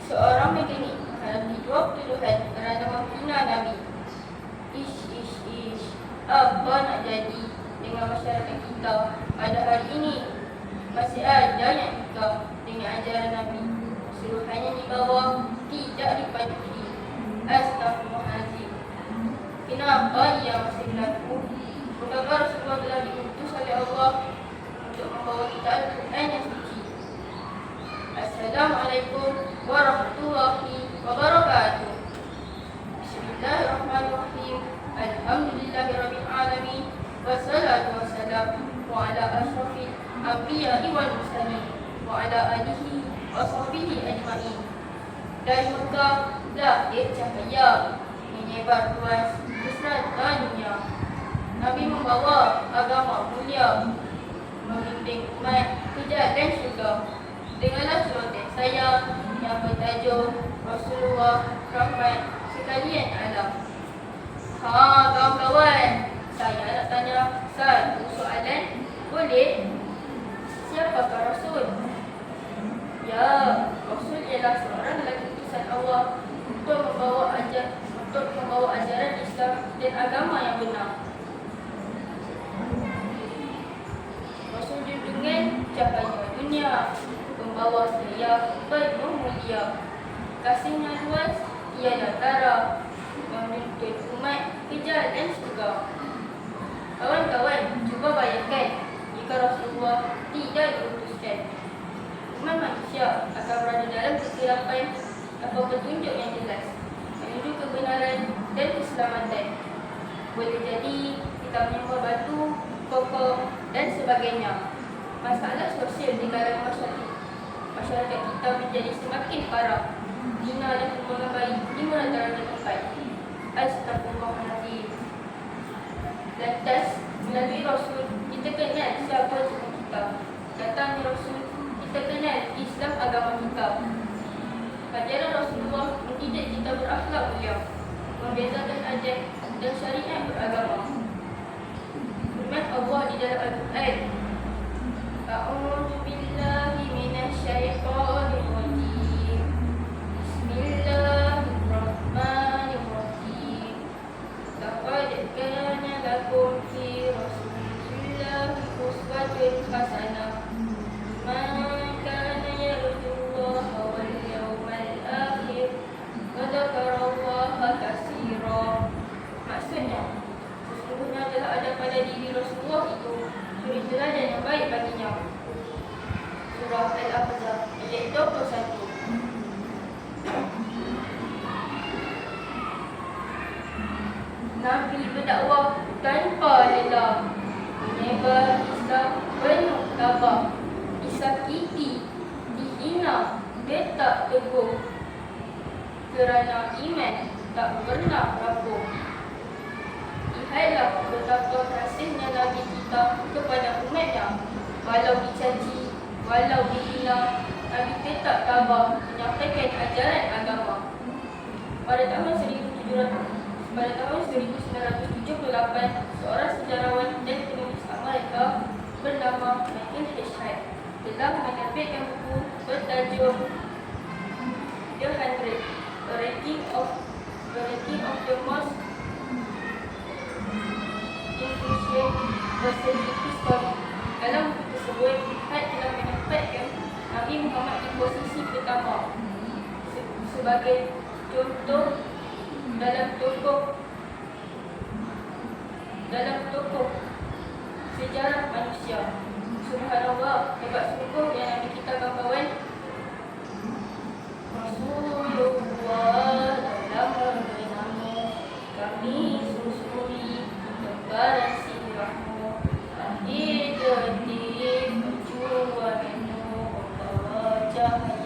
Seorang mekanik menghadapi dua tuduhan kerana menghina Nabi. Ish. Apa nak jadi dengan masyarakat kita pada hari ini? Masih ada yang nikah dengan ajaran Nabi. Suruhannya di bawah, tidak dipatuhi. Astaghfirullahaladzim. Kenapa ia masih berlaku? Bukankah Rasulullah telah diutus oleh Allah untuk membawa kita Al-Quran yang suci? Assalamualaikum warahmatullahi wabarakatuh. Bismillahirrahmanirrahim. Alhamdulillahirabbil alamin. Wassalatu wassalamu ala asyrafil anbiya'i wal mursalin wa ala alihi wa sahbihi ajma'in. Dari Mekah lahir cahaya menyebar luas ke selatan dunia. Nabi membawa agama mulia, membimbing umat ke jalan syurga. Dengarlah surat saya yang bertajuk Rasulullah Rahmat Sekalian Alam. Kawan-kawan, saya nak tanya satu soalan, boleh? Siapakah Rasul? Ya, Rasul ialah seorang lelaki utusan Allah untuk membawa ajaran Islam dan agama yang benar. Rasul dengan cahaya dunia, membawa saya penuh mulia. Kasihnya luas, ialah tara, menuntut umat ke jalan syurga. Kawan-kawan, cuba bayangkan jika Rasulullah tidak diutuskan. Umat manusia akan berada dalam kegelapan tanpa petunjuk yang jelas menuju kebenaran dan keselamatan. Boleh jadi kita menyembah batu, pokok dan sebagainya. Masalah sosial di kalangan masyarakat kita menjadi semakin parah. Zina dan pembunuhan bayi di mana-mana tempat. Astagfirullahaladzim. Lantas, melalui Rasul, kita kenal siapa Tuhan kita. Datangnya Rasul, kita kenal Islam agama kita. Ajaran Rasulullah mendidik kita berakhlak mulia, membezakan adat dan syariat beragama. Firman Allah di dalam Al-Quran, A'udzu billahi minasyaitonir rajim. Bismillahirrahmanirrahim. Laqad kana lakum fi Rasulillahi uswatun hasanah. Man kana yarjullaha wal yawmal akhir wa dzakarallaha katsiran. Maksudnya, sesungguhnya telah ada pada diri Rasulullah itu suri teladan yang baik baginya. Surah Al-Ahzab ayat 21. Nabi berdakwah tanpa lelah, menyebar Islam penuh tabah, disakiti, dihina, dia tak teguh, kerana iman tak pernah rapuh. Lihatlah betapa kasihnya Nabi kita kepada umatnya. Walau dicaci, walau dihina, Nabi tetap tabah menyampaikan ajaran agama. Pada tahun 1978, seorang sejarawan dan penulis Amerika bernama Michael Hirshhorn telah menerbitkan buku bertajuk The 100, A Ranking of the Most Influential Persons in History. Dalam buku tersebut, Hirshhorn telah menempatkan Nabi Muhammad di posisi pertama sebagai contoh dalam tokoh sejarah manusia. Subhanallah, hebat sungguh yang Nabi kita kawan-kawan. Rasulullah dalam bersama kami susuri lembaran sirahmu, akhir detik perjuanganmu membawa cahaya.